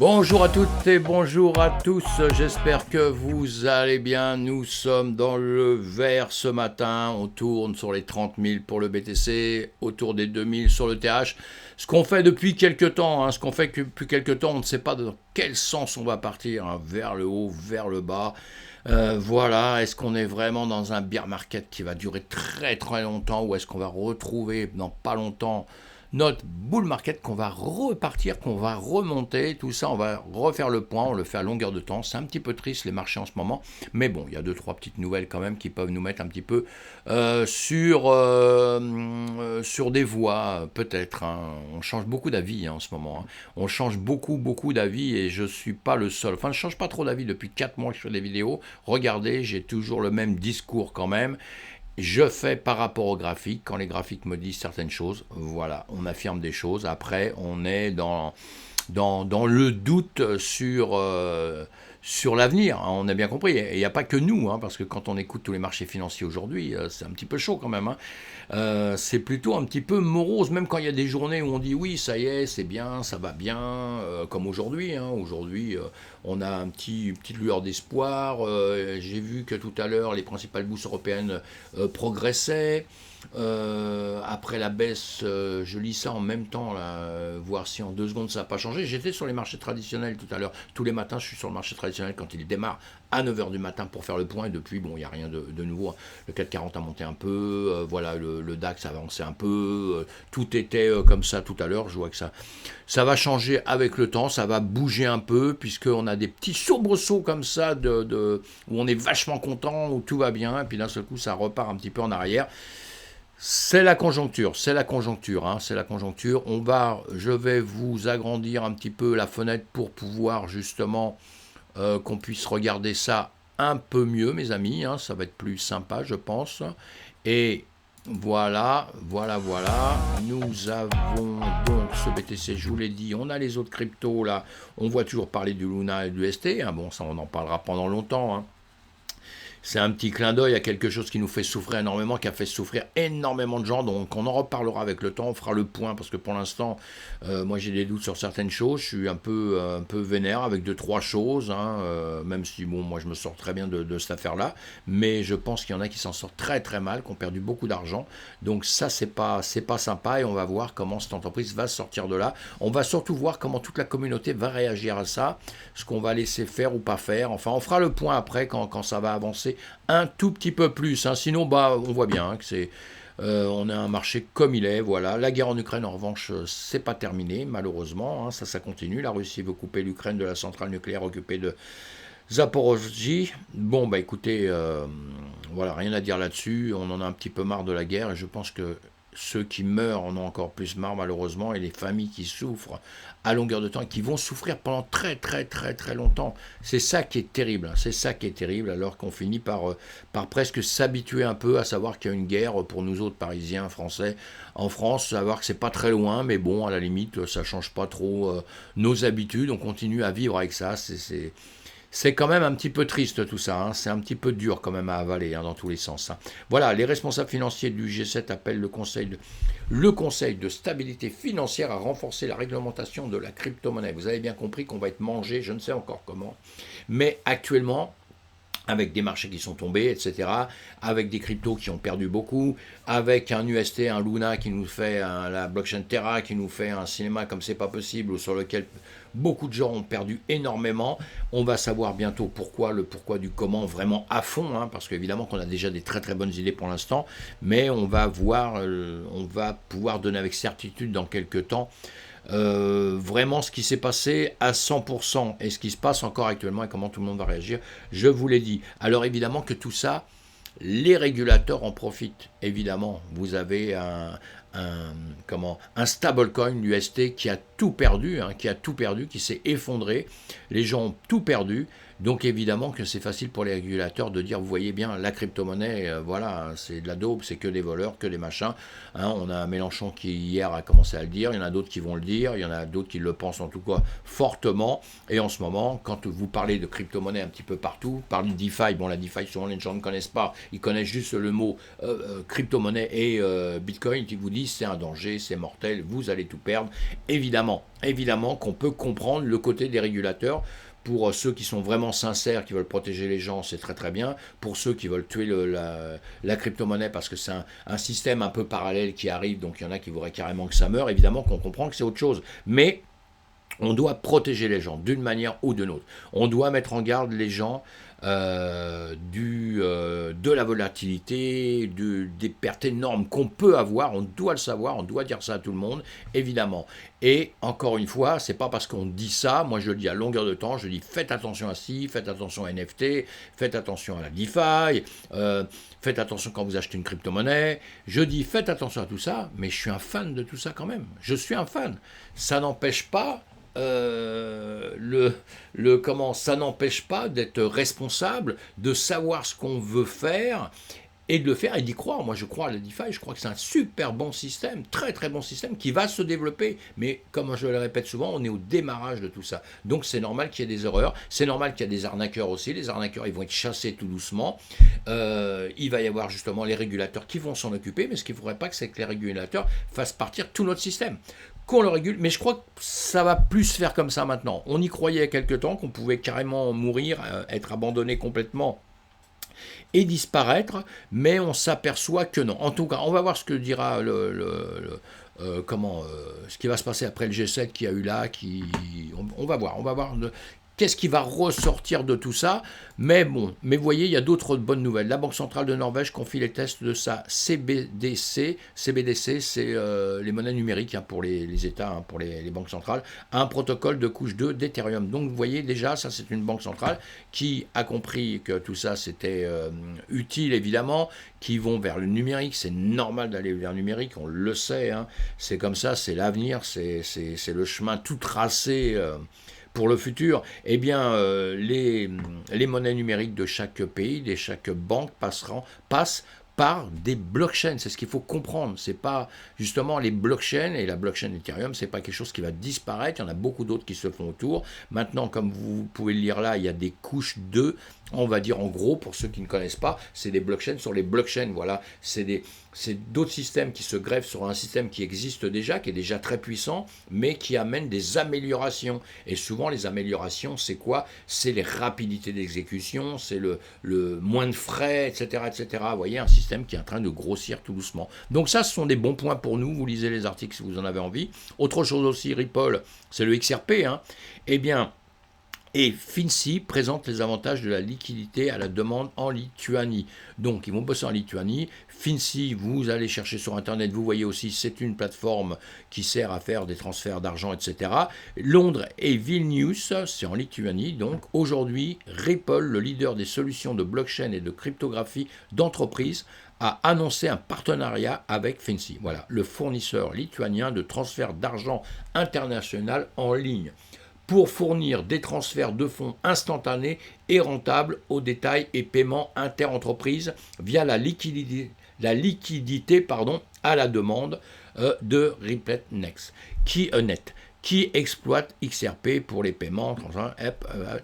Bonjour à toutes et bonjour à tous, j'espère que vous allez bien. Nous sommes dans le vert ce matin, on tourne sur les 30 000 pour le BTC, autour des 2000 sur le TH. Ce qu'on fait depuis quelques temps, on ne sait pas dans quel sens on va partir, vers le haut, vers le bas. Voilà, est-ce qu'on est vraiment dans un bear market qui va durer très très longtemps ou est-ce qu'on va retrouver dans pas longtemps notre bull market qu'on va repartir, qu'on va remonter, tout ça, on va refaire le point, on le fait à longueur de temps. C'est un petit peu triste les marchés en ce moment, mais bon, il y a deux, trois petites nouvelles quand même qui peuvent nous mettre un petit peu sur des voies, peut-être. On change beaucoup d'avis en ce moment. On change beaucoup d'avis et je suis pas le seul. Enfin, je change pas trop d'avis depuis 4 mois que je fais des vidéos. Regardez, j'ai toujours le même discours quand même. Je fais par rapport au graphique, quand les graphiques me disent certaines choses, voilà, on affirme des choses. Après, on est dans le doute sur l'avenir, on a bien compris. Et il n'y a pas que nous, parce que quand on écoute tous les marchés financiers aujourd'hui, c'est un petit peu chaud quand même. C'est plutôt un petit peu morose, même quand il y a des journées où on dit oui, ça y est, c'est bien, ça va bien, comme aujourd'hui. Aujourd'hui, on a une petite lueur d'espoir. J'ai vu que tout à l'heure, les principales bourses européennes progressaient. Après la baisse, je lis ça en même temps, là, voir si en 2 secondes ça n'a pas changé. J'étais sur les marchés traditionnels tout à l'heure. Tous les matins, je suis sur le marché traditionnel quand il démarre à 9h du matin pour faire le point. Et depuis, bon, il n'y a rien de nouveau. Le CAC 40 a monté un peu, voilà, le DAX a avancé un peu. Tout était comme ça tout à l'heure. Je vois que ça va changer avec le temps, ça va bouger un peu, puisqu'on a des petits soubresauts comme ça, où on est vachement content, où tout va bien, et puis d'un seul coup, ça repart un petit peu en arrière. C'est la conjoncture. C'est la conjoncture. Je vais vous agrandir un petit peu la fenêtre pour pouvoir justement qu'on puisse regarder ça un peu mieux, mes amis. Ça va être plus sympa, je pense. Et voilà. Nous avons donc ce BTC, je vous l'ai dit. On a les autres cryptos là. On voit toujours parler du Luna et du ST. Bon, ça, on en parlera pendant longtemps. C'est un petit clin d'œil à quelque chose qui nous fait souffrir énormément, qui a fait souffrir énormément de gens. Donc on en reparlera avec le temps, on fera le point, parce que pour l'instant, moi j'ai des doutes sur certaines choses. Je suis un peu vénère avec 2, 3 choses, même si bon, moi je me sors très bien de cette affaire-là. Mais je pense qu'il y en a qui s'en sortent très très mal, qui ont perdu beaucoup d'argent. Donc ça, c'est pas sympa, et on va voir comment cette entreprise va sortir de là. On va surtout voir comment toute la communauté va réagir à ça, ce qu'on va laisser faire ou pas faire. Enfin, on fera le point après quand ça va avancer un tout petit peu plus. Sinon, on voit bien que on a un marché comme il est. Voilà. La guerre en Ukraine, en revanche, c'est pas terminé, malheureusement. Ça continue. La Russie veut couper l'Ukraine de la centrale nucléaire occupée de Zaporozhye. Bon, écoutez, voilà, rien à dire là-dessus. On en a un petit peu marre de la guerre, et je pense que ceux qui meurent en ont encore plus marre, malheureusement, et les familles qui souffrent à longueur de temps et qui vont souffrir pendant très très très très longtemps. C'est ça qui est terrible, alors qu'on finit par presque s'habituer un peu à savoir qu'il y a une guerre pour nous autres Parisiens, Français, en France, savoir que c'est pas très loin, mais bon, à la limite, ça change pas trop nos habitudes, on continue à vivre avec ça, c'est quand même un petit peu triste tout ça, c'est un petit peu dur quand même à avaler dans tous les sens. Voilà, les responsables financiers du G7 appellent le Conseil de stabilité financière à renforcer la réglementation de la crypto-monnaie. Vous avez bien compris qu'on va être mangé, je ne sais encore comment, mais actuellement, avec des marchés qui sont tombés, etc., avec des cryptos qui ont perdu beaucoup, avec un UST, un Luna qui nous fait, la blockchain Terra qui nous fait un cinéma comme c'est pas possible, sur lequel beaucoup de gens ont perdu énormément. On va savoir bientôt le pourquoi du comment vraiment à fond, parce qu'évidemment qu'on a déjà des très très bonnes idées pour l'instant, mais on va pouvoir donner avec certitude dans quelques temps vraiment ce qui s'est passé à 100% et ce qui se passe encore actuellement et comment tout le monde va réagir, je vous l'ai dit. Alors évidemment que tout ça, les régulateurs en profitent. Évidemment, vous avez un stablecoin, l'UST, qui a tout perdu, qui s'est effondré. Les gens ont tout perdu. Donc évidemment que c'est facile pour les régulateurs de dire, vous voyez bien, la crypto-monnaie, voilà, c'est de la dope, c'est que des voleurs, que des machins. On a Mélenchon qui hier a commencé à le dire, il y en a d'autres qui vont le dire, il y en a d'autres qui le pensent en tout cas fortement. Et en ce moment, quand vous parlez de crypto-monnaie un petit peu partout, parlez de DeFi, bon la DeFi souvent les gens ne connaissent pas, ils connaissent juste le mot crypto-monnaie et Bitcoin, qui vous disent c'est un danger, c'est mortel, vous allez tout perdre. Évidemment, évidemment qu'on peut comprendre le côté des régulateurs. Pour ceux qui sont vraiment sincères, qui veulent protéger les gens, c'est très très bien. Pour ceux qui veulent tuer la crypto-monnaie parce que c'est un système un peu parallèle qui arrive, donc il y en a qui voudraient carrément que ça meure, évidemment qu'on comprend que c'est autre chose. Mais on doit protéger les gens d'une manière ou d'une autre. On doit mettre en garde les gens de la volatilité, des pertes énormes qu'on peut avoir. On doit le savoir, on doit dire ça à tout le monde, évidemment. Et encore une fois, c'est pas parce qu'on dit ça, moi je le dis à longueur de temps, je dis faites attention à ci, faites attention à NFT, faites attention à la DeFi, faites attention quand vous achetez une crypto-monnaie. Je dis faites attention à tout ça, mais je suis un fan de tout ça quand même. Je suis un fan. Ça n'empêche pas ça n'empêche pas d'être responsable, de savoir ce qu'on veut faire et de le faire et d'y croire. Moi, je crois à la DeFi, je crois que c'est un super bon système, très très bon système qui va se développer. Mais comme je le répète souvent, on est au démarrage de tout ça. Donc c'est normal qu'il y ait des erreurs, c'est normal qu'il y ait des arnaqueurs aussi. Les arnaqueurs, ils vont être chassés tout doucement. Il va y avoir justement les régulateurs qui vont s'en occuper, mais ce qu'il ne faudrait pas, c'est que les régulateurs fassent partir tout notre système. Qu'on le régule, mais je crois que ça va plus se faire comme ça maintenant. On y croyait il y a quelque temps qu'on pouvait carrément mourir, être abandonné complètement et disparaître, mais on s'aperçoit que non. En tout cas, on va voir ce que dira ce qui va se passer après le G7 qu'il y a eu là. On va voir qu'est-ce qui va ressortir de tout ça. Mais bon, mais vous voyez, il y a d'autres bonnes nouvelles. La Banque centrale de Norvège confie les tests de sa CBDC. CBDC, c'est les monnaies numériques pour les États, pour les banques centrales, à un protocole de couche 2 d'Ethereum. Donc vous voyez déjà, ça c'est une banque centrale qui a compris que tout ça c'était utile évidemment, qui vont vers le numérique. C'est normal d'aller vers le numérique, on le sait. C'est comme ça, c'est l'avenir, c'est le chemin tout tracé. Pour le futur, eh bien, les monnaies numériques de chaque pays, de chaque banque passent par des blockchains. C'est ce qu'il faut comprendre. C'est pas justement les blockchains et la blockchain Ethereum, c'est pas quelque chose qui va disparaître. Il y en a beaucoup d'autres qui se font autour. Maintenant, comme vous pouvez le lire là, il y a des couches 2. On va dire en gros, pour ceux qui ne connaissent pas, c'est des blockchains sur les blockchains. Voilà, c'est d'autres systèmes qui se greffent sur un système qui existe déjà, qui est déjà très puissant, mais qui amène des améliorations. Et souvent, les améliorations, c'est quoi? C'est les rapidités d'exécution, c'est le moins de frais, etc., etc. Vous voyez, un système qui est en train de grossir tout doucement. Donc ça, ce sont des bons points pour nous. Vous lisez les articles si vous en avez envie. Autre chose aussi, Ripple, c'est le XRP. Eh bien, et Finsi présente les avantages de la liquidité à la demande en Lituanie. Donc, ils vont bosser en Lituanie. Finsi, vous allez chercher sur Internet, vous voyez aussi, c'est une plateforme qui sert à faire des transferts d'argent, etc. Londres et Vilnius, c'est en Lituanie. Donc, aujourd'hui, Ripple, le leader des solutions de blockchain et de cryptographie d'entreprise, a annoncé un partenariat avec Finsi. Voilà, le fournisseur lituanien de transfert d'argent international en ligne, pour fournir des transferts de fonds instantanés et rentables aux détails et paiements interentreprises via la liquidité à la demande de Ripple Next, qui exploite XRP pour les paiements,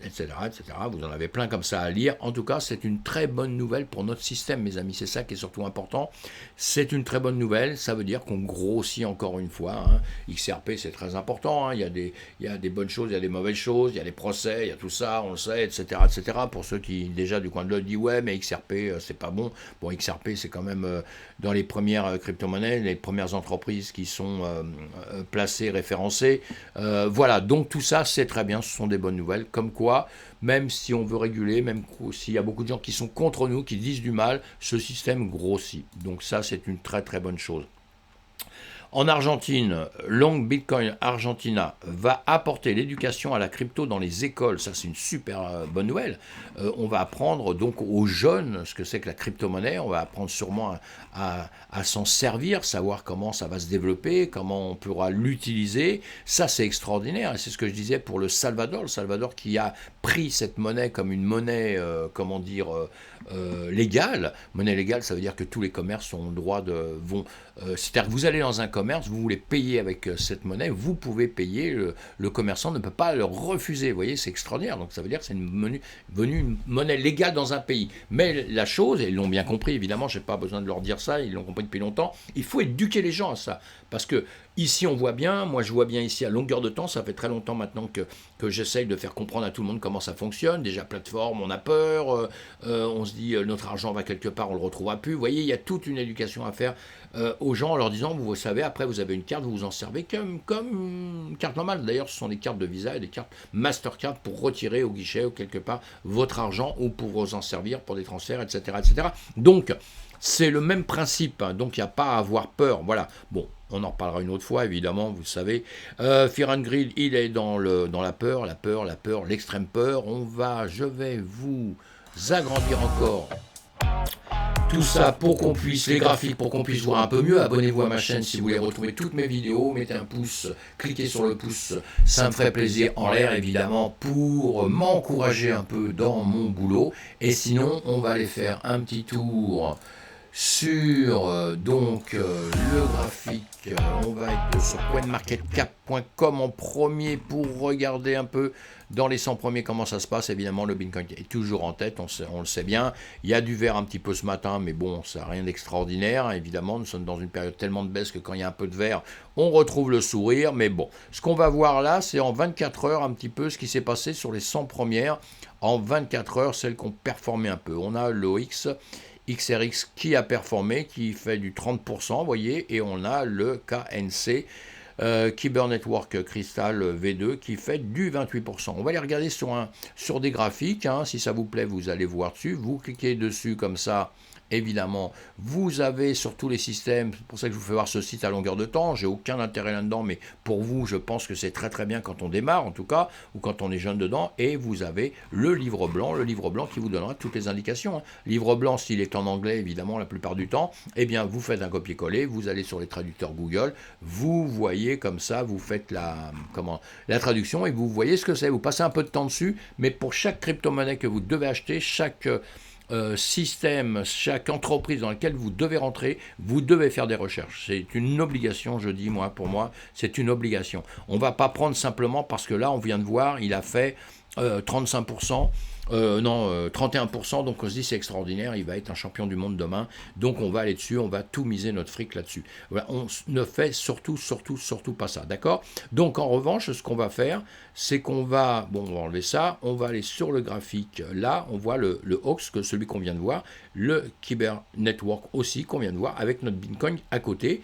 etc., etc. Vous en avez plein comme ça à lire. En tout cas, c'est une très bonne nouvelle pour notre système, mes amis. C'est ça qui est surtout important. C'est une très bonne nouvelle. Ça veut dire qu'on grossit encore une fois. XRP, c'est très important. Il y a des bonnes choses, il y a des mauvaises choses, il y a des procès, il y a tout ça, on le sait, etc., etc. Pour ceux qui, déjà, du coin de l'autre, disent ouais, mais XRP, c'est pas bon. Bon, XRP, c'est quand même dans les premières crypto-monnaies, les premières entreprises qui sont placées, référencées. Voilà, donc tout ça c'est très bien, ce sont des bonnes nouvelles, comme quoi même si on veut réguler, même s'il y a beaucoup de gens qui sont contre nous, qui disent du mal, ce système grossit, donc ça c'est une très très bonne chose. En Argentine, Long Bitcoin Argentina va apporter l'éducation à la crypto dans les écoles. Ça, c'est une super bonne nouvelle. On va apprendre donc aux jeunes ce que c'est que la crypto-monnaie. On va apprendre sûrement à s'en servir, savoir comment ça va se développer, comment on pourra l'utiliser. Ça, c'est extraordinaire. Et c'est ce que je disais pour le Salvador. Le Salvador qui a pris cette monnaie comme une monnaie, légale. Monnaie légale, ça veut dire que tous les commerces ont le droit c'est-à-dire que vous allez dans un commerce, vous voulez payer avec cette monnaie, vous pouvez payer, le commerçant ne peut pas le refuser, vous voyez, c'est extraordinaire, donc ça veut dire que c'est une monnaie légale dans un pays. Mais la chose, et ils l'ont bien compris, évidemment, je n'ai pas besoin de leur dire ça, ils l'ont compris depuis longtemps, il faut éduquer les gens à ça, parce que Ici, on voit bien, moi je vois bien ici à longueur de temps, ça fait très longtemps maintenant que j'essaye de faire comprendre à tout le monde comment ça fonctionne. Déjà, plateforme, on a peur, on se dit notre argent va quelque part, on le retrouvera plus. Vous voyez, il y a toute une éducation à faire aux gens en leur disant, vous savez, après vous avez une carte, vous vous en servez comme une carte normale. D'ailleurs, ce sont des cartes de Visa et des cartes Mastercard pour retirer au guichet ou quelque part votre argent ou pour vous en servir pour des transferts, etc. etc. Donc, c'est le même principe, hein, donc il n'y a pas à avoir peur. Voilà. Bon, on en reparlera une autre fois, évidemment, vous le savez. Fear and Greed, il est dans la peur, l'extrême peur. Je vais vous agrandir encore tout ça pour qu'on puisse, les graphiques, pour qu'on puisse voir un peu mieux. Abonnez-vous à ma chaîne si vous voulez retrouver toutes mes vidéos. Mettez un pouce, cliquez sur le pouce, ça me ferait plaisir en l'air évidemment pour m'encourager un peu dans mon boulot. Et sinon, on va aller faire un petit tour sur le graphique. On va être sur coinmarketcap.com en premier pour regarder un peu dans les 100 premiers comment ça se passe. Évidemment, le Bitcoin est toujours en tête, on le sait bien. Il y a du vert un petit peu ce matin, mais bon, ça n'a rien d'extraordinaire. Évidemment, nous sommes dans une période tellement de baisse que quand il y a un peu de vert, on retrouve le sourire. Mais bon, ce qu'on va voir là, c'est en 24 heures un petit peu ce qui s'est passé sur les 100 premières. En 24 heures, celles qui ont performé un peu. On a l'OX XRX qui a performé, qui fait du 30%, vous voyez, et on a le KNC, Kyber Network Crystal V2, qui fait du 28%. On va les regarder sur des graphiques, hein. Si ça vous plaît, vous allez voir dessus, vous cliquez dessus comme ça. Évidemment, vous avez sur tous les systèmes, c'est pour ça que je vous fais voir ce site à longueur de temps, j'ai aucun intérêt là-dedans, mais pour vous, je pense que c'est très très bien quand on démarre en tout cas, ou quand on est jeune dedans, et vous avez le livre blanc qui vous donnera toutes les indications. Hein. Livre blanc, s'il est en anglais, évidemment, la plupart du temps, eh bien, vous faites un copier-coller, vous allez sur les traducteurs Google, vous voyez comme ça, vous faites la traduction, et vous voyez ce que c'est, vous passez un peu de temps dessus, mais pour chaque crypto-monnaie que vous devez acheter, chaque système, chaque entreprise dans laquelle vous devez rentrer, vous devez faire des recherches. C'est une obligation, je dis, pour moi, c'est une obligation. On ne va pas prendre simplement parce que là, on vient de voir, il a fait 35%. 31%, donc on se dit c'est extraordinaire, il va être un champion du monde demain, donc on va aller dessus, on va tout miser notre fric là-dessus. Voilà, on ne fait surtout pas ça, d'accord? Donc en revanche, ce qu'on va faire, c'est qu'on va, on va enlever ça, on va aller sur le graphique, là, on voit le HOX, que celui qu'on vient de voir, le Kyber Network aussi, qu'on vient de voir, avec notre Bitcoin à côté.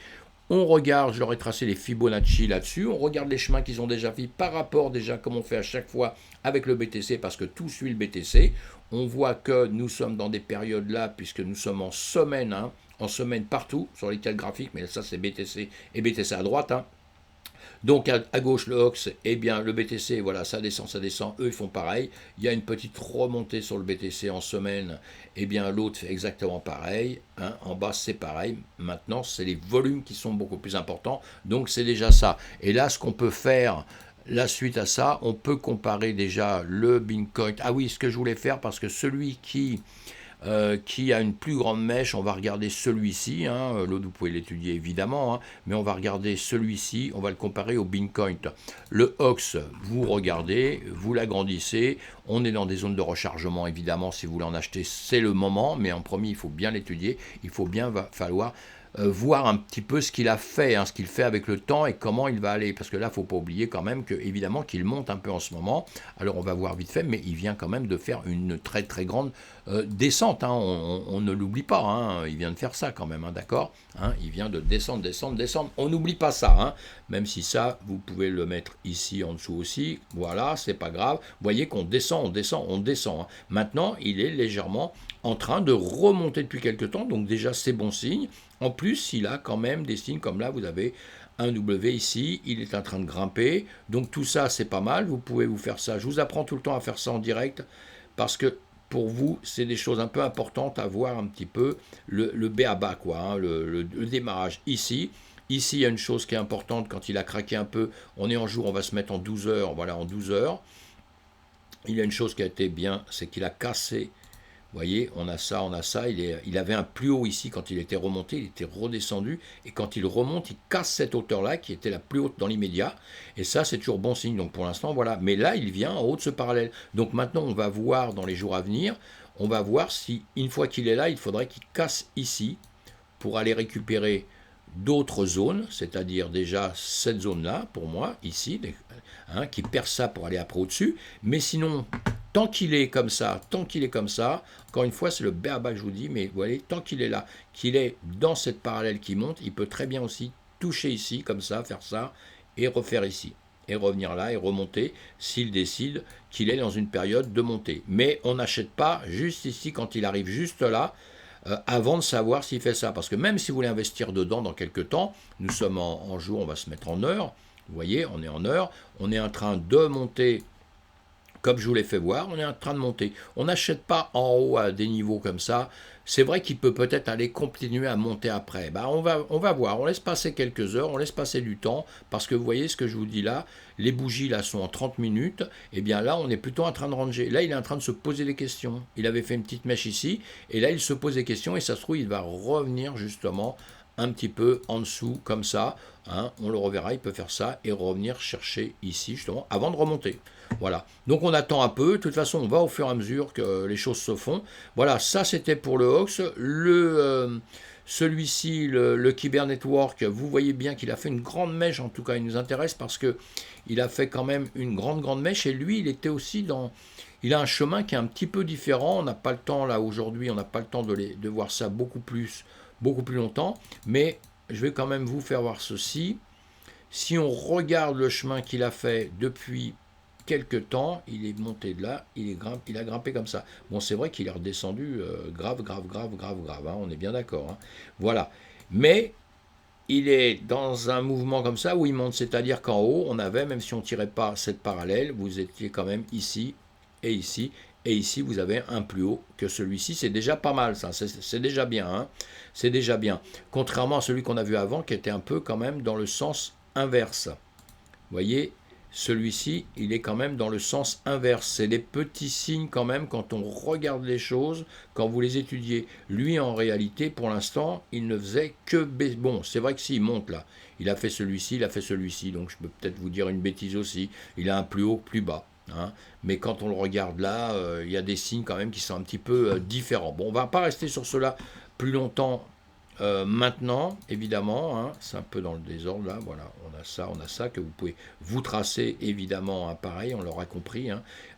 On regarde, je leur ai tracé les Fibonacci là-dessus, on regarde les chemins qu'ils ont déjà fait par rapport déjà comme on fait à chaque fois avec le BTC parce que tout suit le BTC. On voit que nous sommes dans des périodes là puisque nous sommes en semaine, hein, en semaine partout sur les quatre graphiques, mais ça c'est BTC et BTC à droite. Hein. Donc à gauche le HOX, eh bien le BTC, voilà, ça descend, eux ils font pareil. Il y a une petite remontée sur le BTC en semaine, eh bien l'autre fait exactement pareil. Hein, en bas c'est pareil. Maintenant c'est les volumes qui sont beaucoup plus importants, donc c'est déjà ça. Et là ce qu'on peut faire, la suite à ça, on peut comparer déjà le Bitcoin. Ah oui, ce que je voulais faire, parce que celui qui a une plus grande mèche, on va regarder celui-ci, hein, l'autre vous pouvez l'étudier évidemment, hein, mais on va regarder celui-ci, on va le comparer au Bitcoin. Le HOX, vous regardez, vous l'agrandissez, on est dans des zones de rechargement évidemment, si vous voulez en acheter, c'est le moment, mais en premier il faut bien l'étudier, il faut bien falloir voir un petit peu ce qu'il a fait, hein, ce qu'il fait avec le temps et comment il va aller. Parce que là, il ne faut pas oublier quand même que, évidemment, qu'il monte un peu en ce moment. Alors, on va voir vite fait, mais il vient quand même de faire une très très grande descente. Hein. On ne l'oublie pas. Hein. Il vient de faire ça quand même, hein, d'accord, hein. Il vient de descendre. On n'oublie pas ça. Hein. Même si ça, vous pouvez le mettre ici en dessous aussi. Voilà, c'est pas grave. Vous voyez qu'on descend. Hein. Maintenant, il est légèrement en train de remonter depuis quelques temps. Donc déjà, c'est bon signe. En plus, il a quand même des signes comme là, vous avez un W ici, il est en train de grimper. Donc tout ça, c'est pas mal. Vous pouvez vous faire ça. Je vous apprends tout le temps à faire ça en direct parce que pour vous, c'est des choses un peu importantes à voir un petit peu le B.A.-ba, quoi, hein, le démarrage ici. Ici, il y a une chose qui est importante quand il a craqué un peu. On est en jour, on va se mettre en 12 heures. Voilà, en 12 heures. Il y a une chose qui a été bien, c'est qu'il a cassé. Vous voyez, on a ça. Il avait un plus haut ici quand il était remonté, il était redescendu. Et quand il remonte, il casse cette hauteur-là qui était la plus haute dans l'immédiat. Et ça, c'est toujours bon signe. Donc pour l'instant, voilà. Mais là, il vient en haut de ce parallèle. Donc maintenant, on va voir dans les jours à venir, on va voir si, une fois qu'il est là, il faudrait qu'il casse ici pour aller récupérer d'autres zones, c'est-à-dire déjà cette zone-là, pour moi, ici, qui perce ça pour aller après au-dessus. Mais sinon, tant qu'il est comme ça, encore une fois, c'est le b.a.-ba que je vous dis, mais vous voyez, tant qu'il est là, qu'il est dans cette parallèle qui monte, il peut très bien aussi toucher ici, comme ça, faire ça, et refaire ici. Et revenir là et remonter s'il décide qu'il est dans une période de montée. Mais on n'achète pas juste ici quand il arrive juste là, avant de savoir s'il fait ça. Parce que même si vous voulez investir dedans dans quelques temps, nous sommes en jour, on va se mettre en heure. Vous voyez, on est en heure, on est en train de monter comme je vous l'ai fait voir, on est en train de monter. On n'achète pas en haut à des niveaux comme ça. C'est vrai qu'il peut peut-être aller continuer à monter après. On va voir, on laisse passer quelques heures, on laisse passer du temps, parce que vous voyez ce que je vous dis là, les bougies là sont en 30 minutes, et bien là on est plutôt en train de ranger. Là il est en train de se poser des questions. Il avait fait une petite mèche ici, et là il se pose des questions, et ça se trouve il va revenir justement un petit peu en dessous comme ça, on le reverra, il peut faire ça et revenir chercher ici justement avant de remonter. Voilà, donc on attend un peu, de toute façon on va au fur et à mesure que les choses se font. Voilà, ça c'était pour le Hox. Celui-ci, le Kyber Network, vous voyez bien qu'il a fait une grande mèche, en tout cas il nous intéresse parce que il a fait quand même une grande mèche, et lui il était aussi dans... Il a un chemin qui est un petit peu différent, on n'a pas le temps là aujourd'hui, on n'a pas le temps de voir ça beaucoup plus longtemps, mais je vais quand même vous faire voir ceci. Si on regarde le chemin qu'il a fait depuis quelques temps, il est monté de là, il a grimpé comme ça. Bon, c'est vrai qu'il est redescendu grave, on est bien d'accord. Voilà. Mais il est dans un mouvement comme ça où il monte, c'est-à-dire qu'en haut, on avait, même si on ne tirait pas cette parallèle, vous étiez quand même ici et ici. Et ici, vous avez un plus haut que celui-ci. C'est déjà pas mal, ça. C'est déjà bien. C'est déjà bien. Contrairement à celui qu'on a vu avant, qui était un peu quand même dans le sens inverse. Vous voyez, celui-ci, il est quand même dans le sens inverse. C'est les petits signes quand même quand on regarde les choses, quand vous les étudiez. Lui, en réalité, pour l'instant, il ne faisait que... Bon, c'est vrai que s'il monte là, il a fait celui-ci, il a fait celui-ci, donc je peux peut-être vous dire une bêtise aussi. Il a un plus haut, plus bas. Mais quand on le regarde là, il y a des signes quand même qui sont un petit peu différents. Bon, on ne va pas rester sur cela plus longtemps maintenant, évidemment, c'est un peu dans le désordre là, voilà, on a ça que vous pouvez vous tracer évidemment, pareil, on l'aura compris,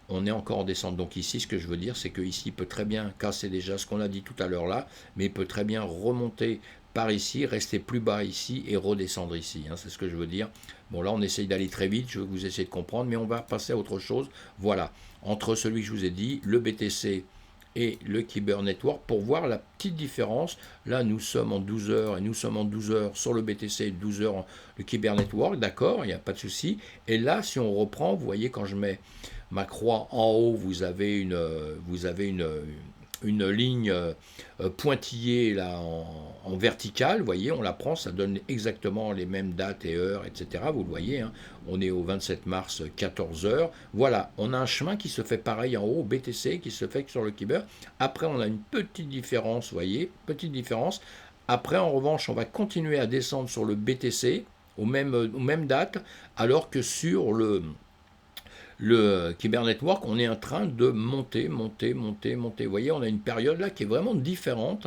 on est encore en descente. Donc ici, ce que je veux dire, c'est que ici, il peut très bien casser déjà ce qu'on a dit tout à l'heure là, mais il peut très bien remonter par ici, rester plus bas ici et redescendre ici, c'est ce que je veux dire. Bon, là, on essaye d'aller très vite, je veux que vous essayiez de comprendre, mais on va passer à autre chose. Voilà, entre celui que je vous ai dit, le BTC et le Kyber Network, pour voir la petite différence. Là, nous sommes en 12 heures, et nous sommes en 12 heures sur le BTC et 12 heures le Kyber Network, d'accord, il n'y a pas de souci. Et là, si on reprend, vous voyez, quand je mets ma croix en haut, vous avez une ligne pointillée là en verticale, vous voyez, on la prend, ça donne exactement les mêmes dates et heures, etc. Vous le voyez, on est au 27 mars, 14 heures. Voilà, on a un chemin qui se fait pareil en haut, au BTC, qui se fait sur le Kyber. Après, on a une petite différence, vous voyez, petite différence. Après, en revanche, on va continuer à descendre sur le BTC aux mêmes dates, alors que sur le Kyber Network, on est en train de monter. Vous voyez, on a une période là qui est vraiment différente,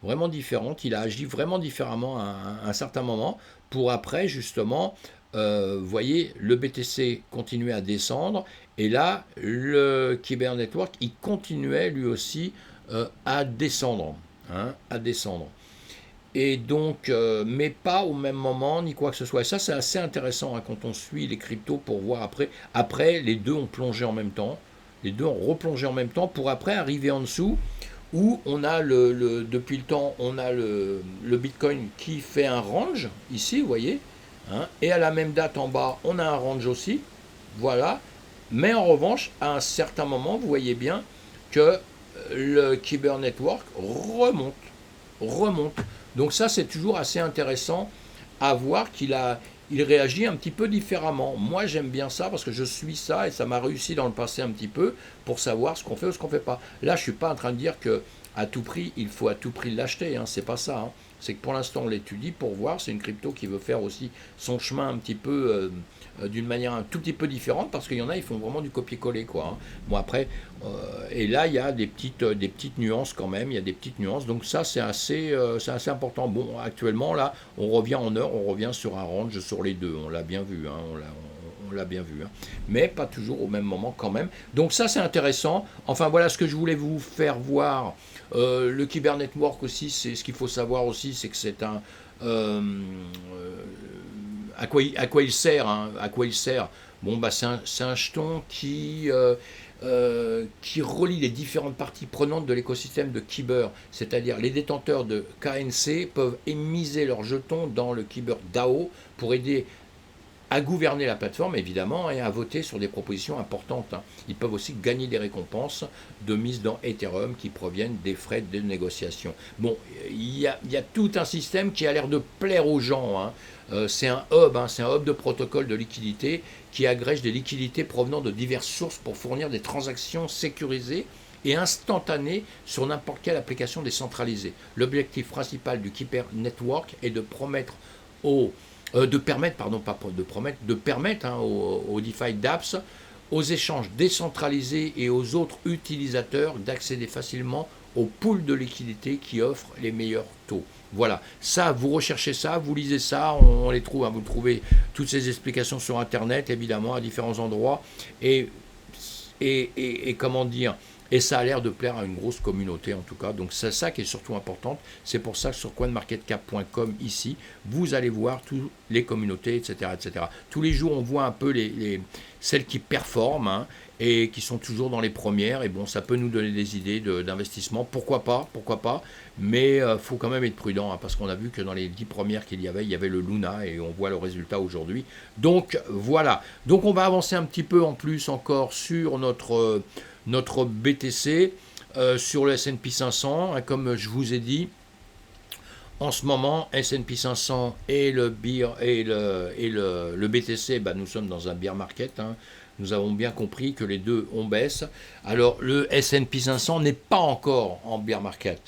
vraiment différente. Il a agi vraiment différemment à un certain moment pour après, justement, vous voyez, le BTC continuait à descendre et là, le Kyber Network, il continuait lui aussi à descendre, à descendre. Et donc, mais pas au même moment, ni quoi que ce soit. Et ça, c'est assez intéressant quand on suit les cryptos pour voir après. Après, les deux ont plongé en même temps. Les deux ont replongé en même temps pour après arriver en dessous où on a depuis le temps, on a le Bitcoin qui fait un range, ici, vous voyez. Et à la même date en bas, on a un range aussi. Voilà. Mais en revanche, à un certain moment, vous voyez bien que le Kyber Network remonte. Donc ça, c'est toujours assez intéressant à voir il réagit un petit peu différemment. Moi, j'aime bien ça parce que je suis ça et ça m'a réussi dans le passé un petit peu pour savoir ce qu'on fait ou ce qu'on ne fait pas. Là, je ne suis pas en train de dire que à tout prix, il faut à tout prix l'acheter. C'est pas ça. C'est que pour l'instant, on l'étudie pour voir. C'est une crypto qui veut faire aussi son chemin un petit peu d'une manière un tout petit peu différente, parce qu'il y en a, ils font vraiment du copier-coller, quoi. Hein. Bon, après, et là, il y a des petites nuances quand même, il y a des petites nuances, donc ça, c'est assez important. Bon, actuellement, là, on revient en heure, on revient sur un range sur les deux, on l'a bien vu, hein, on l'a bien vu, hein. Mais pas toujours au même moment quand même. Donc ça, c'est intéressant. Enfin, voilà ce que je voulais vous faire voir. Le Kyber Network aussi, c'est ce qu'il faut savoir aussi, c'est que c'est un... euh, à quoi il sert, hein, à quoi il sert. Bon, bah, c'est un jeton qui relie les différentes parties prenantes de l'écosystème de Kyber, c'est-à-dire les détenteurs de KNC peuvent émiser leurs jetons dans le Kyber DAO pour aider à gouverner la plateforme, évidemment, et à voter sur des propositions importantes. Hein. Ils peuvent aussi gagner des récompenses de mise dans Ethereum qui proviennent des frais de négociation. Bon, il y a tout un système qui a l'air de plaire aux gens. Hein. C'est un hub, hein, c'est un hub de protocole de liquidité qui agrège des liquidités provenant de diverses sources pour fournir des transactions sécurisées et instantanées sur n'importe quelle application décentralisée. L'objectif principal du Kyber Network est de promettre aux de permettre, pardon, pas de promettre, de permettre hein, aux DeFi dApps, aux échanges décentralisés et aux autres utilisateurs d'accéder facilement aux pools de liquidités qui offrent les meilleurs taux. Voilà, ça, vous recherchez ça, vous lisez ça, on les trouve, hein, vous trouvez toutes ces explications sur Internet, évidemment, à différents endroits, et comment dire, et ça a l'air de plaire à une grosse communauté en tout cas. Donc c'est ça qui est surtout important. C'est pour ça que sur coinmarketcap.com ici, vous allez voir toutes les communautés, etc., etc. Tous les jours, on voit un peu celles qui performent hein, et qui sont toujours dans les premières. Et bon, ça peut nous donner des idées d'investissement. Pourquoi pas. Mais il faut quand même être prudent hein, parce qu'on a vu que dans les 10 premières qu'il y avait le Luna et on voit le résultat aujourd'hui. Donc voilà. Donc on va avancer un petit peu en plus encore sur notre BTC sur le S&P 500, hein, comme je vous ai dit, en ce moment, S&P 500 et le BTC, bah, nous sommes dans un bear market. Hein. Nous avons bien compris que les deux, on baisse. Alors, le S&P 500 n'est pas encore en bear market.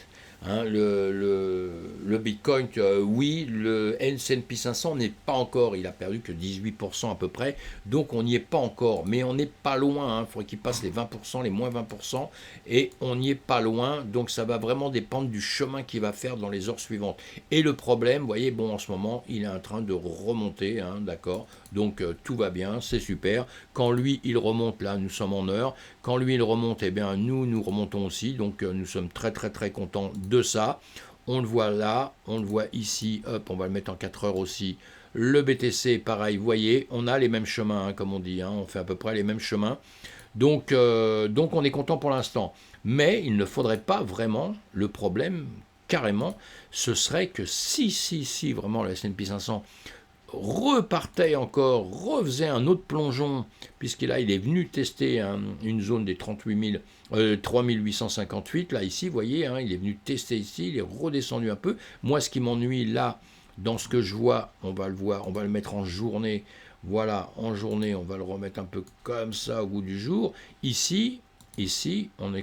Hein, le Bitcoin, oui, le S&P 500 n'est pas encore, il a perdu que 18% à peu près, donc on n'y est pas encore, mais on n'est pas loin, il faudrait qu'il passe les 20%, les moins 20%, et on n'y est pas loin, donc ça va vraiment dépendre du chemin qu'il va faire dans les heures suivantes. Et le problème, vous voyez, bon, en ce moment, il est en train de remonter, hein, d'accord, donc tout va bien, c'est super. Quand lui, il remonte, là, nous sommes en heure, quand lui, il remonte, eh bien, nous remontons aussi, donc nous sommes très, très, très contents de ça. On le voit là, on le voit ici, hop, on va le mettre en 4 heures aussi. Le BTC, pareil, vous voyez, on a les mêmes chemins, hein, comme on dit, hein, on fait à peu près les mêmes chemins. Donc on est content pour l'instant. Mais il ne faudrait pas vraiment, le problème, carrément, ce serait que si, vraiment, le S&P 500 repartait encore, refaisait un autre plongeon, puisqu'il il est venu tester une zone des 3858, là, ici, vous voyez, hein, il est venu tester ici, il est redescendu un peu. Moi, ce qui m'ennuie, là, dans ce que je vois, on va le mettre en journée, voilà, en journée, on va le remettre un peu comme ça au bout du jour. Ici, on a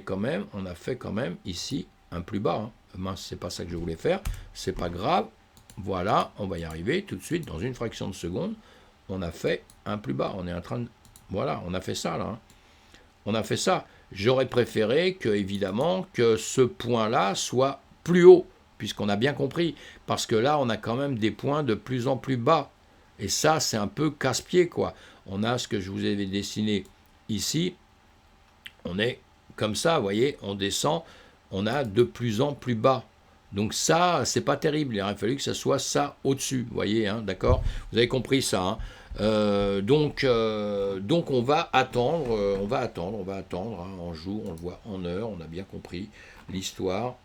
fait quand même, ici, un plus bas, hein. Mince, c'est pas ça que je voulais faire, c'est pas grave. Voilà, on va y arriver tout de suite, dans une fraction de seconde, on a fait un plus bas, on est en train de... Voilà, on a fait ça, là. Hein. On a fait ça. J'aurais préféré que, évidemment, que ce point-là soit plus haut, puisqu'on a bien compris, parce que là, on a quand même des points de plus en plus bas. Et ça, c'est un peu casse-pied, quoi. On a ce que je vous avais dessiné ici, on est comme ça, vous voyez, on descend, on a de plus en plus bas. Donc ça, c'est pas terrible. Il aurait fallu que ça soit ça au-dessus. Vous voyez, hein, d'accord. Vous avez compris ça. Hein. Donc on va attendre, hein, en jour, on le voit en heure. On a bien compris l'histoire.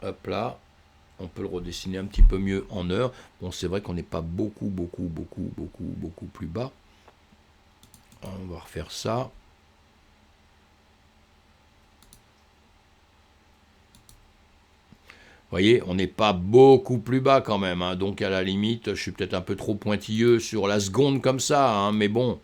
Hop là, on peut le redessiner un petit peu mieux en heure. Bon, c'est vrai qu'on n'est pas beaucoup plus bas. On va refaire ça. Vous voyez, on n'est pas beaucoup plus bas quand même, hein, donc à la limite, je suis peut-être un peu trop pointilleux sur la seconde comme ça, hein, mais bon,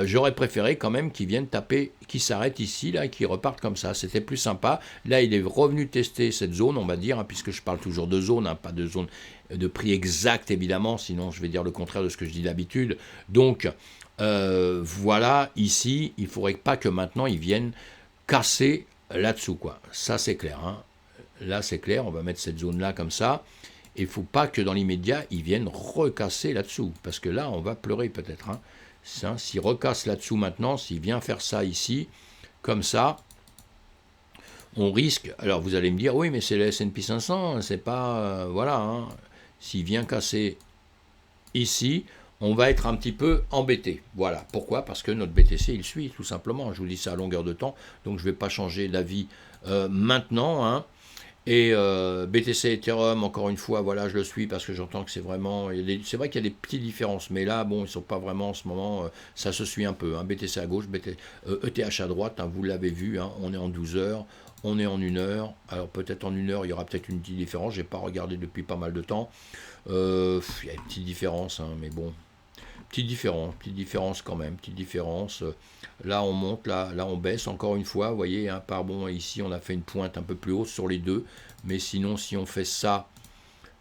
j'aurais préféré quand même qu'il vienne taper, qu'il s'arrête ici, là, et qu'il reparte comme ça, c'était plus sympa. Là, il est revenu tester cette zone, on va dire, hein, puisque je parle toujours de zone, hein, pas de zone de prix exact évidemment, sinon je vais dire le contraire de ce que je dis d'habitude. Donc voilà, ici, il ne faudrait pas que maintenant ils viennent casser là-dessous, quoi. Ça c'est clair, hein. Là c'est clair, on va mettre cette zone-là comme ça. Il ne faut pas que dans l'immédiat, ils viennent recasser là-dessous, parce que là, on va pleurer peut-être, hein. S'il recasse là-dessous maintenant, s'il vient faire ça ici, comme ça, on risque, alors vous allez me dire, oui, mais c'est le S&P 500, c'est pas, voilà, hein. S'il vient casser ici, on va être un petit peu embêté. Voilà. Pourquoi? Parce que notre BTC, il suit, tout simplement. Je vous dis ça à longueur de temps, donc je ne vais pas changer d'avis maintenant, hein. Et BTC Ethereum, encore une fois, voilà, je le suis parce que j'entends que c'est vraiment... C'est vrai qu'il y a des petites différences, mais là, bon, ils ne sont pas vraiment en ce moment, ça se suit un peu, hein. BTC à gauche, ETH à droite, hein, vous l'avez vu, hein, on est en 12 heures, on est en 1 heure. Alors peut-être en 1 heure, il y aura peut-être une petite différence, je n'ai pas regardé depuis pas mal de temps. Il y a une petite différence, hein, mais bon, petite différence quand même, petite différence. Là on monte, là on baisse encore une fois, vous voyez, hein, pardon, ici on a fait une pointe un peu plus haute sur les deux, mais sinon si on fait ça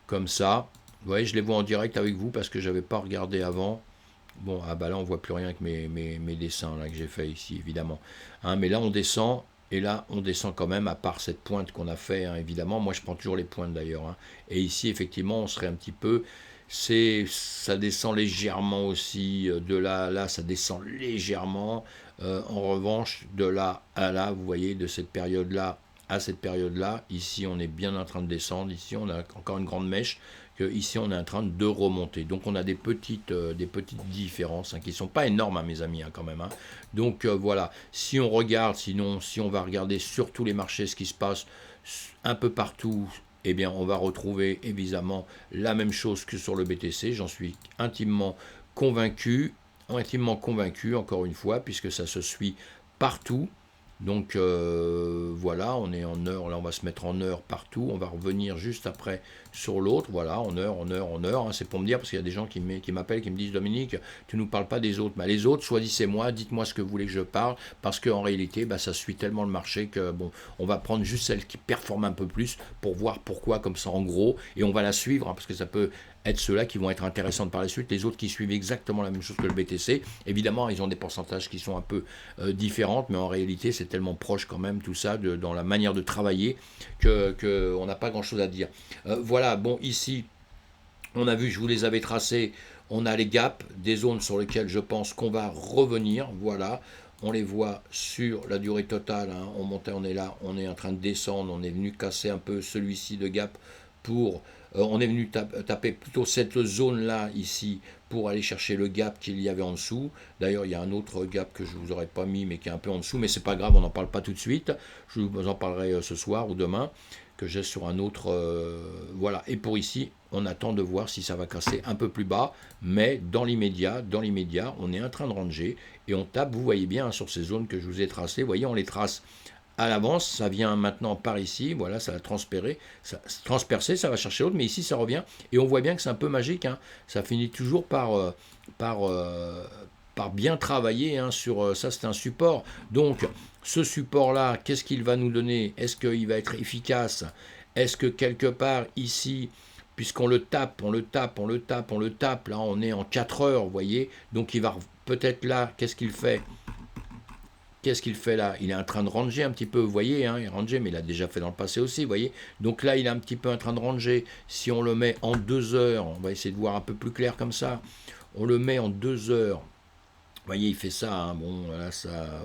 comme ça, vous voyez, je les vois en direct avec vous parce que j'avais pas regardé avant. Bon, ah bah là on voit plus rien avec mes dessins là que j'ai fait ici évidemment, hein, mais là on descend. Et là, on descend quand même, à part cette pointe qu'on a fait, hein, évidemment. Moi, je prends toujours les pointes d'ailleurs, hein. Et ici, effectivement, on serait un petit peu... Ça descend légèrement aussi. De là à là, ça descend légèrement. En revanche, de là à là, vous voyez, de cette période-là à cette période-là, ici, on est bien en train de descendre. Ici, on a encore une grande mèche. Ici, on est en train de remonter. Donc, on a des petites différences, hein, qui ne sont pas énormes, hein, mes amis, hein, quand même, hein. Donc, voilà. Si on regarde, sinon, si on va regarder sur tous les marchés ce qui se passe un peu partout, eh bien, on va retrouver évidemment la même chose que sur le BTC. J'en suis convaincu, intimement convaincu, encore une fois, puisque ça se suit partout. Donc voilà, on est en heure, là on va se mettre en heure partout, on va revenir juste après sur l'autre, voilà, en heure, hein. C'est pour me dire, parce qu'il y a des gens qui m'appellent, qui me disent, Dominique, tu nous parles pas des autres. Mais les autres, choisissez-moi, dites-moi ce que vous voulez que je parle, parce qu'en réalité, bah, ça suit tellement le marché que bon, on va prendre juste celle qui performe un peu plus pour voir pourquoi, comme ça en gros, et on va la suivre, hein, parce que ça peut être ceux-là qui vont être intéressantes par la suite. Les autres qui suivent exactement la même chose que le BTC, évidemment, ils ont des pourcentages qui sont un peu différentes, mais en réalité, c'est tellement proche quand même tout ça dans la manière de travailler que on n'a pas grand-chose à dire. Voilà, bon, ici, on a vu, je vous les avais tracés, on a les gaps, des zones sur lesquelles je pense qu'on va revenir, voilà. On les voit sur la durée totale, hein. On montait, on est là, on est en train de descendre, on est venu casser un peu celui-ci de gap pour... on est venu taper plutôt cette zone-là, ici, pour aller chercher le gap qu'il y avait en dessous. D'ailleurs, il y a un autre gap que je ne vous aurais pas mis, mais qui est un peu en dessous, mais c'est pas grave, on n'en parle pas tout de suite. Je vous en parlerai ce soir ou demain, que j'ai sur un autre... voilà, et pour ici, on attend de voir si ça va casser un peu plus bas, mais dans l'immédiat, on est en train de ranger, et on tape, vous voyez bien, hein, sur ces zones que je vous ai tracées, vous voyez, on les trace à l'avance, ça vient maintenant par ici, voilà, ça va transpercer, ça va chercher l'autre, mais ici ça revient, et on voit bien que c'est un peu magique, hein. Ça finit toujours par, par bien travailler, hein, sur ça, c'est un support. Donc ce support-là, qu'est-ce qu'il va nous donner? Est-ce qu'il va être efficace? Est-ce que quelque part ici, puisqu'on le tape, on le tape, là on est en 4 heures, vous voyez, donc il va peut-être là, qu'est-ce qu'il fait? Qu'est-ce qu'il fait là? Il est en train de ranger un petit peu, vous voyez, hein, il ranger, mais il a déjà fait dans le passé aussi, vous voyez. Donc là, il est un petit peu en train de ranger. Si on le met en 2 heures, on va essayer de voir un peu plus clair comme ça. On le met en 2 heures. Vous voyez, il fait ça, hein, bon, voilà,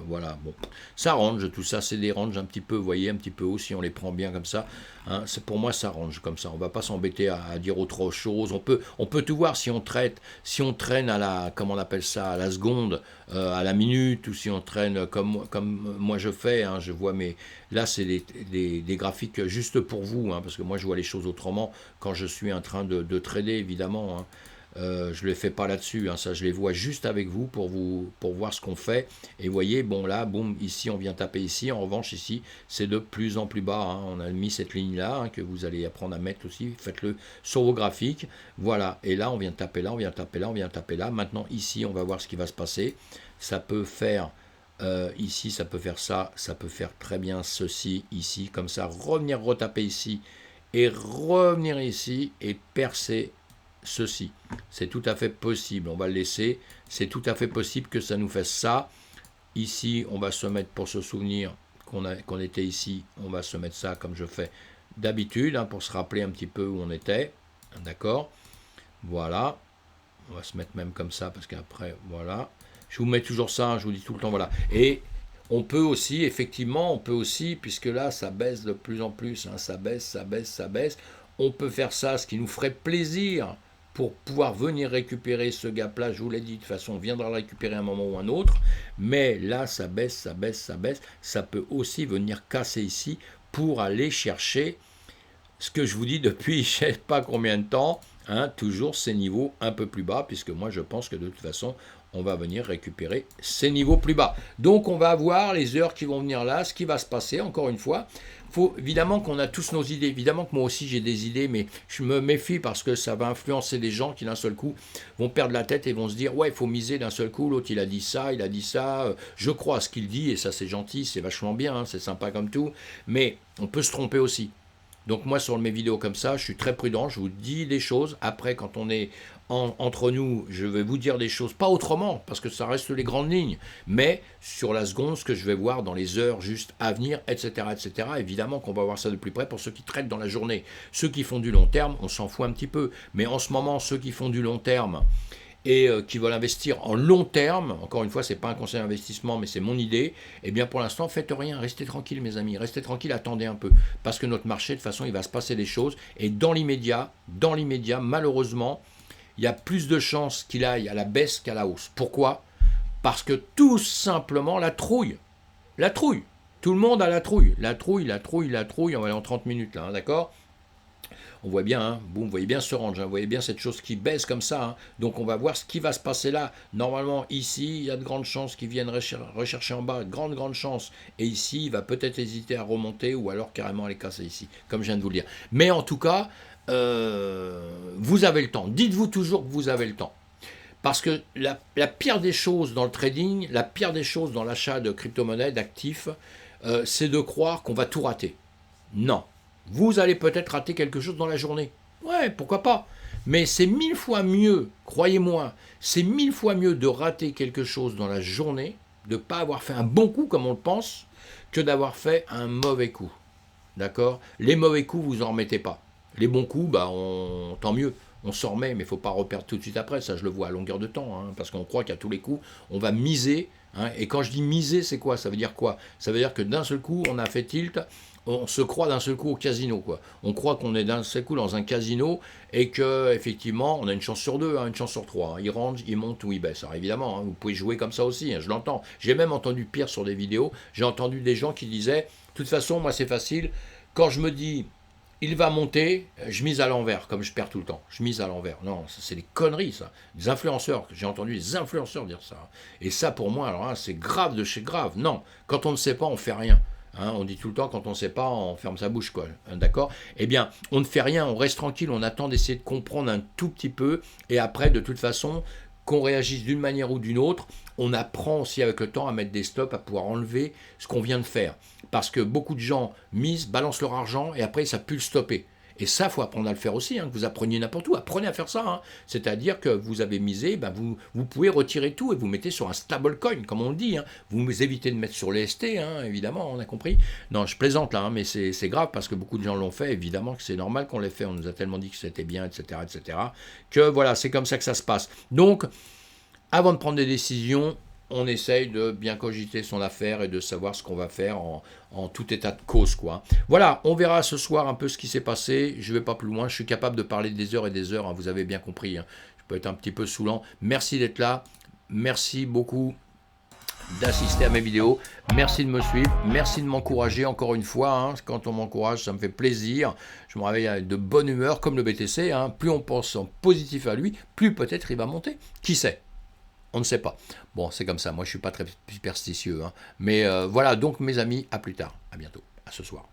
voilà, bon. Ça range, tout ça, c'est des ranges un petit peu, vous voyez, un petit peu haut, si on les prend bien comme ça, hein, pour moi, ça range comme ça, on va pas s'embêter à dire autre chose, on peut tout voir si on traîne à la, comment on appelle ça, à la seconde, à la minute, ou si on traîne comme moi je fais, hein, je vois là, c'est des graphiques juste pour vous, hein, parce que moi, je vois les choses autrement quand je suis en train de trader, évidemment, hein. Je ne les fais pas là-dessus, hein, ça je les vois juste avec vous pour voir ce qu'on fait. Et vous voyez, bon là, boum, ici on vient taper ici. En revanche, ici, c'est de plus en plus bas, hein. On a mis cette ligne-là, hein, que vous allez apprendre à mettre aussi. Faites-le sur vos graphiques. Voilà, et là, on vient taper là, on vient taper là, on vient taper là. Maintenant, ici, on va voir ce qui va se passer. Ça peut faire... ici, ça peut faire ça, ça peut faire très bien ceci, ici, comme ça, revenir retaper ici, et revenir ici et percer ceci. C'est tout à fait possible, on va le laisser, c'est tout à fait possible que ça nous fasse ça. Ici, on va se mettre, pour se souvenir qu'on était ici, on va se mettre ça comme je fais d'habitude, pour se rappeler un petit peu où on était, d'accord. Voilà, on va se mettre même comme ça, parce qu'après, voilà. Je vous mets toujours ça, je vous dis tout le temps, voilà. Et on peut aussi, effectivement, on peut aussi, puisque là, ça baisse de plus en plus, ça baisse, ça baisse, ça baisse, on peut faire ça, ce qui nous ferait plaisir, pour pouvoir venir récupérer ce gap-là, je vous l'ai dit, de toute façon, on viendra le récupérer à un moment ou un autre, mais là, ça baisse, ça baisse, ça baisse, ça peut aussi venir casser ici, pour aller chercher ce que je vous dis depuis je ne sais pas combien de temps, toujours ces niveaux un peu plus bas, puisque moi je pense que de toute façon on va venir récupérer ces niveaux plus bas. Donc on va avoir les heures qui vont venir là, ce qui va se passer, encore une fois. Faut évidemment qu'on a tous nos idées, évidemment que moi aussi j'ai des idées, mais je me méfie parce que ça va influencer les gens qui d'un seul coup vont perdre la tête et vont se dire ouais, il faut miser d'un seul coup, l'autre il a dit ça, je crois à ce qu'il dit, et ça c'est gentil, c'est vachement bien, c'est sympa comme tout, mais on peut se tromper aussi. Donc moi sur mes vidéos comme ça, je suis très prudent, je vous dis des choses. Après, quand on est entre nous, je vais vous dire des choses, pas autrement, parce que ça reste les grandes lignes, mais sur la seconde, ce que je vais voir dans les heures juste à venir, etc. etc. Évidemment qu'on va voir ça de plus près pour ceux qui traitent dans la journée. Ceux qui font du long terme, on s'en fout un petit peu. Mais en ce moment, ceux qui font du long terme, et qui veulent investir en long terme, encore une fois, ce n'est pas un conseil d'investissement, mais c'est mon idée, eh bien pour l'instant, faites rien, restez tranquille mes amis, restez tranquille, attendez un peu, parce que notre marché, de toute façon, il va se passer des choses, et dans l'immédiat, malheureusement, il y a plus de chances qu'il aille à la baisse qu'à la hausse. Pourquoi? Parce que tout simplement, la trouille, tout le monde a la trouille, on va aller en 30 minutes là, d'accord? On voit bien, boum, vous voyez bien ce range, vous voyez bien cette chose qui baisse comme ça. Donc on va voir ce qui va se passer là. Normalement, ici, il y a de grandes chances qu'ils viennent rechercher en bas, grande chance. Et ici, il va peut-être hésiter à remonter ou alors carrément aller casser ici, comme je viens de vous le dire. Mais en tout cas, vous avez le temps. Dites-vous toujours que vous avez le temps. Parce que la pire des choses dans le trading, la pire des choses dans l'achat de crypto-monnaies, d'actifs, c'est de croire qu'on va tout rater. Non. Vous allez peut-être rater quelque chose dans la journée. Ouais, pourquoi pas. Mais c'est 1000 fois mieux, croyez-moi, c'est 1000 fois mieux de rater quelque chose dans la journée, de ne pas avoir fait un bon coup comme on le pense, que d'avoir fait un mauvais coup. D'accord? Les mauvais coups, vous n'en remettez pas. Les bons coups, tant mieux. On s'en remet, mais il ne faut pas reperdre tout de suite après. Ça, je le vois à longueur de temps, parce qu'on croit qu'à tous les coups, on va miser. Et quand je dis miser, c'est quoi? Ça veut dire quoi? Ça veut dire que d'un seul coup, on a fait tilt, on se croit d'un seul coup au casino, quoi. On croit qu'on est d'un seul coup dans un casino et que effectivement, on a une chance sur deux, une chance sur trois. Il range, il monte ou il baisse. Alors évidemment, vous pouvez jouer comme ça aussi, je l'entends. J'ai même entendu pire sur des vidéos. J'ai entendu des gens qui disaient, de toute façon, moi c'est facile. Quand je me dis il va monter, je mise à l'envers, comme je perds tout le temps. Je mise à l'envers. Non, c'est des conneries, ça. Des influenceurs, j'ai entendu des influenceurs dire ça. Et ça, pour moi, alors c'est grave de chez grave. Non, quand on ne sait pas, on fait rien. On dit tout le temps, quand on ne sait pas, on ferme sa bouche, quoi. D'accord? Eh bien, on ne fait rien, on reste tranquille, on attend d'essayer de comprendre un tout petit peu, et après, de toute façon, qu'on réagisse d'une manière ou d'une autre, on apprend aussi avec le temps à mettre des stops, à pouvoir enlever ce qu'on vient de faire. Parce que beaucoup de gens misent, balancent leur argent et après ça peut le stopper. Et ça, il faut apprendre à le faire aussi, que vous appreniez n'importe où, apprenez à faire ça. C'est-à-dire que vous avez misé, vous pouvez retirer tout et vous mettez sur un stablecoin, comme on le dit. Vous évitez de mettre sur les ST, évidemment, on a compris. Non, je plaisante là, mais c'est grave parce que beaucoup de gens l'ont fait, évidemment que c'est normal qu'on l'ait fait, on nous a tellement dit que c'était bien, etc., que voilà, c'est comme ça que ça se passe. Donc, avant de prendre des décisions, on essaye de bien cogiter son affaire et de savoir ce qu'on va faire en tout état de cause, quoi. Voilà, on verra ce soir un peu ce qui s'est passé. Je ne vais pas plus loin, je suis capable de parler des heures et des heures, vous avez bien compris. Je peux être un petit peu saoulant. Merci d'être là, merci beaucoup d'assister à mes vidéos, merci de me suivre, merci de m'encourager encore une fois, quand on m'encourage ça me fait plaisir, je me réveille avec de bonne humeur comme le BTC, plus on pense en positif à lui, plus peut-être il va monter, qui sait? On ne sait pas. Bon, c'est comme ça. Moi, je ne suis pas très superstitieux. Mais voilà, donc mes amis, à plus tard. À bientôt. À ce soir.